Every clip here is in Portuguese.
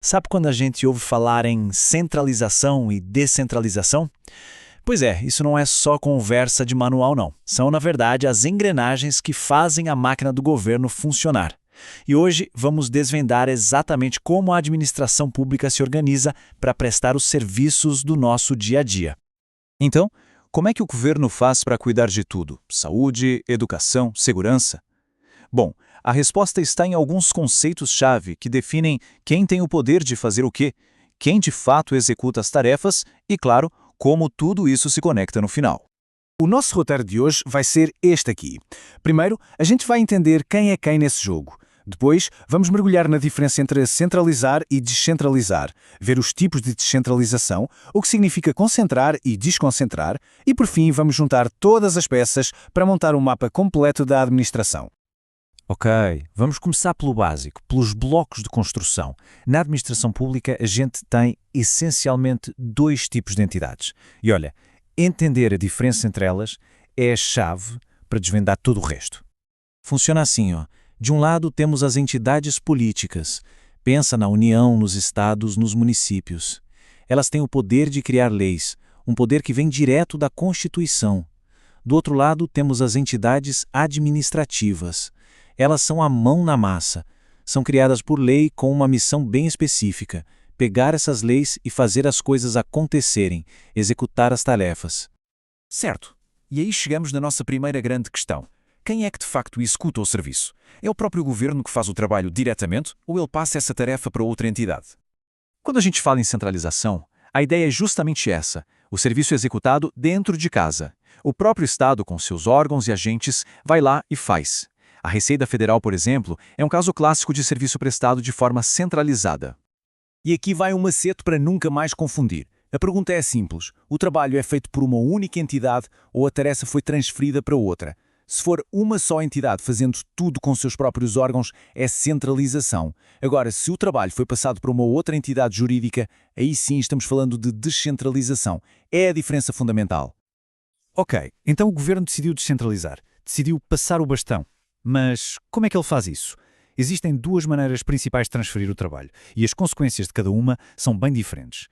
Sabe quando a gente ouve falar em centralização e descentralização? Pois é, isso não é só conversa de manual, não. São, na verdade, as engrenagens que fazem a máquina do governo funcionar. E hoje vamos desvendar exatamente como a administração pública se organiza para prestar os serviços do nosso dia a dia. Então, como é que o governo faz para cuidar de tudo? Saúde, educação, segurança? Bom, a resposta está em alguns conceitos-chave que definem quem tem o poder de fazer o quê, quem de fato executa as tarefas e, claro, como tudo isso se conecta no final. O nosso roteiro de hoje vai ser este aqui. Primeiro, a gente vai entender quem é quem nesse jogo. Depois, vamos mergulhar na diferença entre centralizar e descentralizar, ver os tipos de descentralização, o que significa concentrar e desconcentrar, e por fim vamos juntar todas as peças para montar um mapa completo da administração. Ok, vamos começar pelo básico, pelos blocos de construção. Na administração pública, a gente tem essencialmente dois tipos de entidades. E olha, entender a diferença entre elas é a chave para desvendar todo o resto. Funciona assim, ó. De um lado temos as entidades políticas. Pensa na União, nos estados, nos municípios. Elas têm o poder de criar leis, um poder que vem direto da Constituição. Do outro lado temos as entidades administrativas. Elas são a mão na massa. São criadas por lei com uma missão bem específica: pegar essas leis e fazer as coisas acontecerem, executar as tarefas. Certo. E aí chegamos na nossa primeira grande questão. Quem é que de facto executa o serviço? É o próprio governo que faz o trabalho diretamente ou ele passa essa tarefa para outra entidade? Quando a gente fala em centralização, a ideia é justamente essa: o serviço é executado dentro de casa. O próprio Estado, com seus órgãos e agentes, vai lá e faz. A Receita Federal, por exemplo, é um caso clássico de serviço prestado de forma centralizada. E aqui vai um macete para nunca mais confundir. A pergunta é simples: o trabalho é feito por uma única entidade ou a tarefa foi transferida para outra? Se for uma só entidade fazendo tudo com seus próprios órgãos, é centralização. Agora, se o trabalho foi passado para uma outra entidade jurídica, aí sim estamos falando de descentralização. É a diferença fundamental. Ok, então o governo decidiu descentralizar, decidiu passar o bastão. Mas como é que ele faz isso? Existem duas maneiras principais de transferir o trabalho, e as consequências de cada uma são bem diferentes.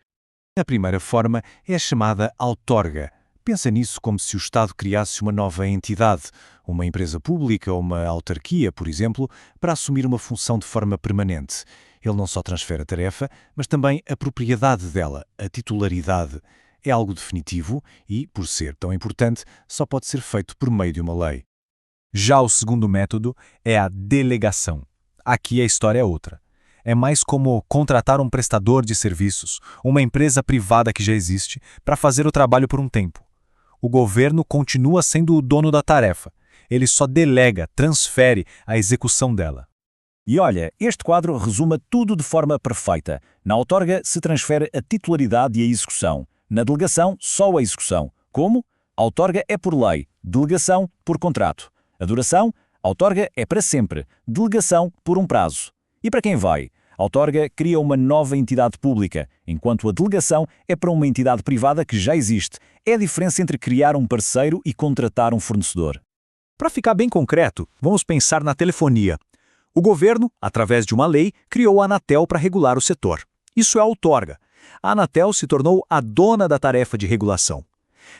A primeira forma é a chamada outorga. Pensa nisso como se o Estado criasse uma nova entidade, uma empresa pública ou uma autarquia, por exemplo, para assumir uma função de forma permanente. Ele não só transfere a tarefa, mas também a propriedade dela, a titularidade. É algo definitivo e, por ser tão importante, só pode ser feito por meio de uma lei. Já o segundo método é a delegação. Aqui a história é outra. É mais como contratar um prestador de serviços, uma empresa privada que já existe, para fazer o trabalho por um tempo. O governo continua sendo o dono da tarefa. Ele só delega, transfere a execução dela. E olha, este quadro resuma tudo de forma perfeita. Na outorga se transfere a titularidade e a execução. Na delegação, só a execução. Como? A outorga é por lei, delegação por contrato. A duração, a outorga é para sempre, delegação por um prazo. E para quem vai? A outorga cria uma nova entidade pública, enquanto a delegação é para uma entidade privada que já existe. É a diferença entre criar um parceiro e contratar um fornecedor. Para ficar bem concreto, vamos pensar na telefonia. O governo, através de uma lei, criou a Anatel para regular o setor. Isso é a outorga. A Anatel se tornou a dona da tarefa de regulação.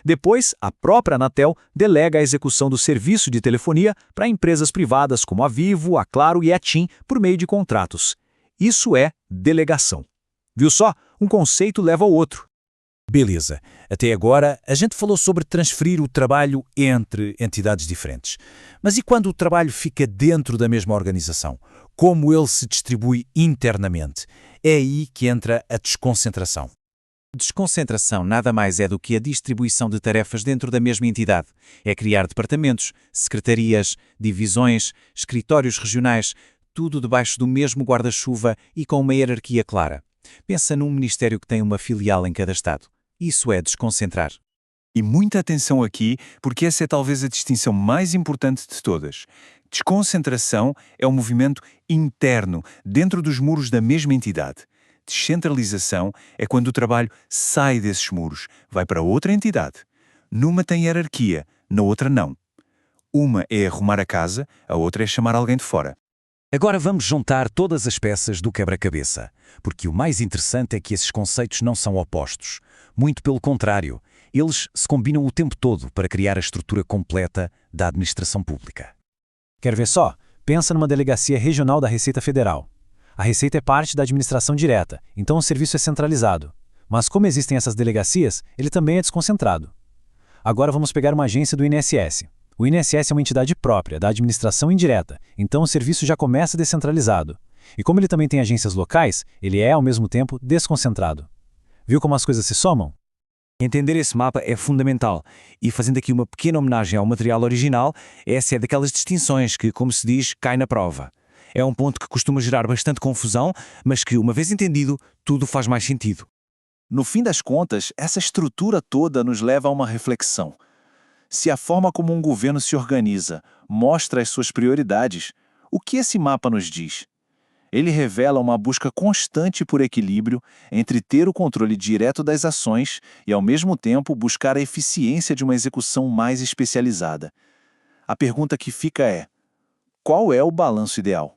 Depois, a própria Anatel delega a execução do serviço de telefonia para empresas privadas como a Vivo, a Claro e a TIM por meio de contratos. Isso é delegação. Viu só? Um conceito leva ao outro. Beleza. Até agora, a gente falou sobre transferir o trabalho entre entidades diferentes. Mas e quando o trabalho fica dentro da mesma organização? Como ele se distribui internamente? É aí que entra a desconcentração. Desconcentração nada mais é do que a distribuição de tarefas dentro da mesma entidade. É criar departamentos, secretarias, divisões, escritórios regionais, tudo debaixo do mesmo guarda-chuva e com uma hierarquia clara. Pensa num ministério que tem uma filial em cada estado. Isso é desconcentrar. E muita atenção aqui, porque essa é talvez a distinção mais importante de todas. Desconcentração é um movimento interno, dentro dos muros da mesma entidade. Descentralização é quando o trabalho sai desses muros, vai para outra entidade. Numa tem hierarquia, na outra não. Uma é arrumar a casa, a outra é chamar alguém de fora. Agora vamos juntar todas as peças do quebra-cabeça, porque o mais interessante é que esses conceitos não são opostos. Muito pelo contrário, eles se combinam o tempo todo para criar a estrutura completa da administração pública. Quer ver só? Pensa numa delegacia regional da Receita Federal. A Receita é parte da administração direta, então o serviço é centralizado. Mas como existem essas delegacias, ele também é desconcentrado. Agora vamos pegar uma agência do INSS. O INSS é uma entidade própria, da administração indireta, então o serviço já começa descentralizado. E como ele também tem agências locais, ele é, ao mesmo tempo, desconcentrado. Viu como as coisas se somam? Entender esse mapa é fundamental, e fazendo aqui uma pequena homenagem ao material original, essa é daquelas distinções que, como se diz, cai na prova. É um ponto que costuma gerar bastante confusão, mas que, uma vez entendido, tudo faz mais sentido. No fim das contas, essa estrutura toda nos leva a uma reflexão. Se a forma como um governo se organiza mostra as suas prioridades, o que esse mapa nos diz? Ele revela uma busca constante por equilíbrio entre ter o controle direto das ações e, ao mesmo tempo, buscar a eficiência de uma execução mais especializada. A pergunta que fica é: qual é o balanço ideal?